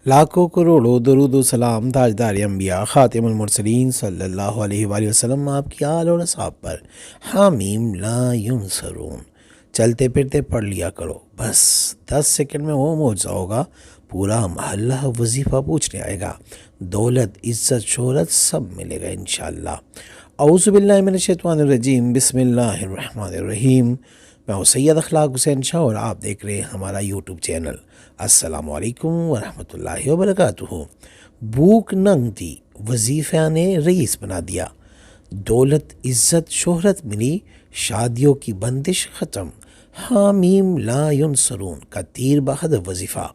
لاکھوں کروڑوں درود و سلام تاجدار انبیاء خاتم المرسلین صلی اللہ علیہ وآلہ وسلم آپ کی آل اور اصحاب پر حامیم لا ینصرون چلتے پھرتے پڑھ لیا کرو، بس 10 سیکنڈ میں وہ معجزہ ہوگا، پورا محلہ وظیفہ پوچھنے آئے گا، دولت عزت شہرت سب ملے گا انشاءاللہ۔ اعوذ باللہ من الشیطان الرجیم، بسم اللہ الرحمن الرحیم۔ میں ہوں سید اخلاق حسین شاہ اور آپ دیکھ رہے ہیں ہمارا یوٹیوب چینل۔ السلام علیکم ورحمۃ اللہ وبرکاتہ۔ بھوک ننگ تھی، وظیفہ نے رئیس بنا دیا، دولت عزت شہرت ملی، شادیوں کی بندش ختم، حامیم لا ینصرون کا تیر بہدف وظیفہ۔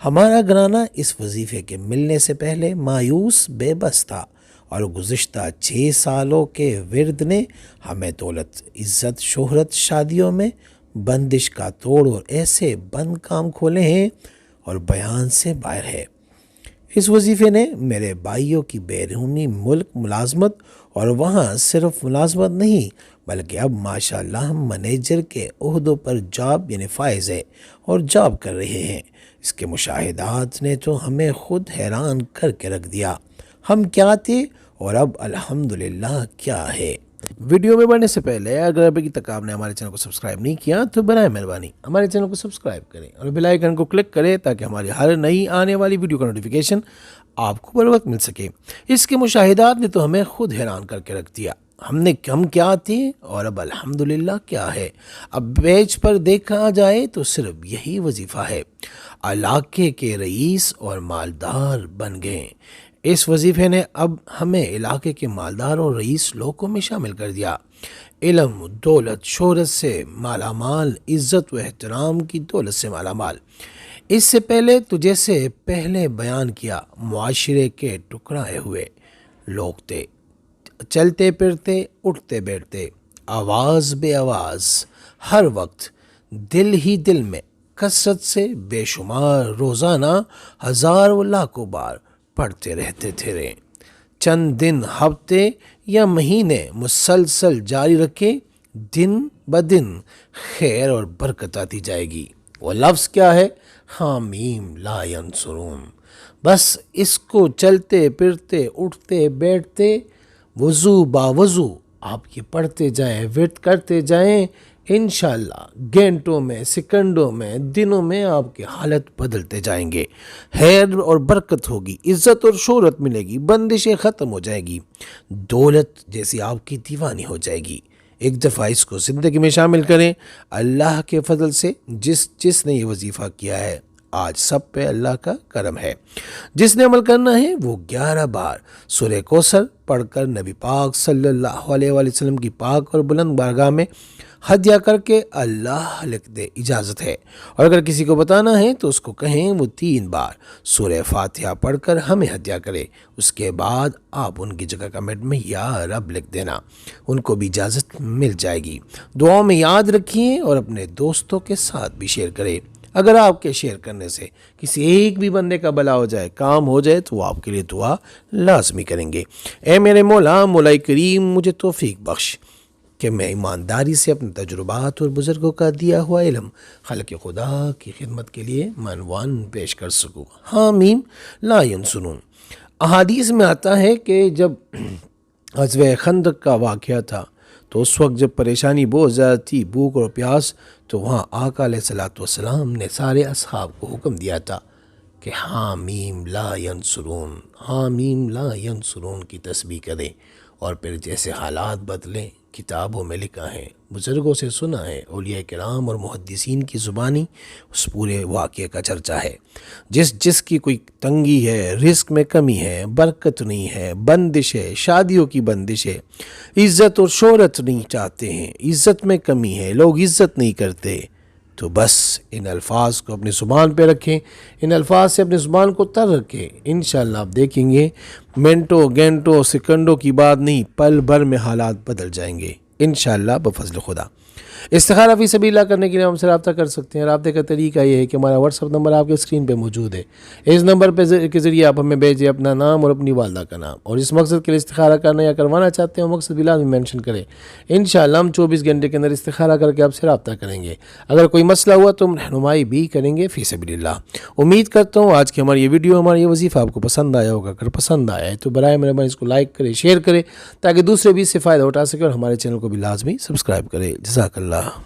ہمارا گھرانہ اس وظیفے کے ملنے سے پہلے مایوس بے بس تھا، اور گزشتہ 6 سالوں کے ورد نے ہمیں دولت عزت شہرت شادیوں میں بندش کا توڑ اور ایسے بند کام کھولے ہیں اور بیان سے باہر ہے۔ اس وظیفے نے میرے بھائیوں کی بیرونی ملک ملازمت، اور وہاں صرف ملازمت نہیں بلکہ اب ماشاءاللہ ہم منیجر کے عہدوں پر جاب یعنی فائز ہے اور جاب کر رہے ہیں۔ اس کے مشاہدات نے تو ہمیں خود حیران کر کے رکھ دیا، ہم کیا تھے اور اب الحمدللہ کیا ہے۔ ویڈیو میں بڑھنے سے پہلے اگر ابھی تک آپ نے ہمارے چینل کو سبسکرائب نہیں کیا تو برائے مہربانی ہمارے چینل کو سبسکرائب کریں اور بیل آئیکن کو کلک کریں تاکہ ہماری ہر نئی آنے والی ویڈیو کا نوٹیفیکیشن آپ کو بر وقت مل سکے۔ اس کے مشاہدات نے تو ہمیں خود حیران کر کے رکھ دیا، ہم کیا تھے اور اب الحمدللہ کیا ہے۔ اب پیج پر دیکھا جائے تو صرف یہی وظیفہ ہے، علاقے کے رئیس اور مالدار بن گئے۔ اس وظیفے نے اب ہمیں علاقے کے مالدار اور رئیس لوگوں میں شامل کر دیا، علم دولت شہرت سے مالا مال، عزت و احترام کی دولت سے مالا مال۔ اس سے پہلے تو جیسے پہلے بیان کیا، معاشرے کے ٹکرائے ہوئے لوگ تھے، چلتے پھرتے اٹھتے بیٹھتے، آواز بے آواز، ہر وقت دل ہی دل میں، کثرت سے بے شمار، روزانہ ہزار و لاکھوں بار پڑھتے رہتے تھے۔ چند دن، ہفتے یا مہینے مسلسل جاری رکھے، دن بدن خیر اور برکت آتی جائے گی۔ وہ لفظ کیا ہے؟ حامیم لا ینصرون۔ بس اس کو چلتے پھرتے اٹھتے بیٹھتے وضو با وضو آپ یہ پڑھتے جائیں، ورد کرتے جائیں، انشاءاللہ گھنٹوں میں، سیکنڈوں میں، دنوں میں آپ کی حالت بدلتے جائیں گے، خیر اور برکت ہوگی، عزت اور شہرت ملے گی، بندشیں ختم ہو جائے گی، دولت جیسی آپ کی دیوانی ہو جائے گی۔ ایک دفعہ اس کو زندگی میں شامل کریں، اللہ کے فضل سے جس نے یہ وظیفہ کیا ہے، آج سب پہ اللہ کا کرم ہے۔ جس نے عمل کرنا ہے وہ 11 بار سورہ کوثر پڑھ کر نبی پاک صلی اللہ علیہ وآلہ وسلم کی پاک اور بلند بارگاہ میں ہدیہ کر کے اللہ لکھ دے، اجازت ہے۔ اور اگر کسی کو بتانا ہے تو اس کو کہیں وہ 3 بار سورہ فاتحہ پڑھ کر ہمیں ہدیہ کرے، اس کے بعد آپ ان کی جگہ کمنٹ میں یا رب لکھ دینا، ان کو بھی اجازت مل جائے گی۔ دعاؤں میں یاد رکھیے اور اپنے دوستوں کے ساتھ بھی شیئر کریں۔ اگر آپ کے شیئر کرنے سے کسی ایک بھی بندے کا بھلا ہو جائے، کام ہو جائے، تو وہ آپ کے لیے دعا لازمی کریں گے۔ اے میرے مولا کریم، مجھے توفیق بخش کہ میں ایمانداری سے اپنے تجربات اور بزرگوں کا دیا ہوا علم خلق خدا کی خدمت کے لیے عنوان پیش کر سکوں۔ حامیم لا ینصرون۔ احادیث میں آتا ہے کہ جب غزوہ خندق کا واقعہ تھا تو اس وقت جب پریشانی بہت زیادہ تھی، بھوک اور پیاس، تو وہاں آقا علیہ الصلوۃ والسلام نے سارے اصحاب کو حکم دیا تھا کہ حامیم لا ینصرون، حامیم لا ینصرون کی تسبیح کریں، اور پھر جیسے حالات بدلیں، کتابوں میں لکھا ہے، بزرگوں سے سنا ہے، اولیاء کرام اور محدثین کی زبانی اس پورے واقعے کا چرچا ہے۔ جس کی کوئی تنگی ہے، رزق میں کمی ہے، برکت نہیں ہے، بندش ہے، شادیوں کی بندش ہے، عزت اور شہرت نہیں چاہتے ہیں، عزت میں کمی ہے، لوگ عزت نہیں کرتے، تو بس ان الفاظ کو اپنی زبان پہ رکھیں، ان الفاظ سے اپنی زبان کو تر رکھیں، انشاءاللہ آپ دیکھیں گے منٹوں گھنٹوں سیکنڈوں کی بات نہیں، پل بھر میں حالات بدل جائیں گے انشاءاللہ بفضل خدا۔ استخارہ فی سبیل اللہ کرنے کے لیے ہم سے رابطہ کر سکتے ہیں. رابطے کا طریقہ یہ ہے کہ ہمارا واٹس ایپ نمبر آپ کے اسکرین پہ موجود ہے. اس نمبر کے ذریعے آپ ہمیں بھیجیں اپنا نام اور اپنی والدہ کا نام, اور اس مقصد کے لیے استخارہ کرنا یا کروانا چاہتے ہیں وہ مقصد بھی لازمی مینشن کریں. انشاءاللہ ہم 24 گھنٹے کے اندر استخارہ کر کے آپ سے رابطہ کریں گے. اگر کوئی مسئلہ ہوا تو ہم رہنمائی بھی کریں گے فی سبیل اللہ. امید کرتا ہوں آج کی ہماری یہ ویڈیو, ہمارا یہ وظیفہ آپ کو پسند آیا ہوگا. اگر پسند آیا ہے تو برائے مہربانی اس کو لائک کرے, شیئر کرے, تاکہ دوسرے بھی اس سے فائدہ اٹھا سکے, اور ہمارے چینل کو بھی لازمی سبسکرائب کرے. جزاک اللہ.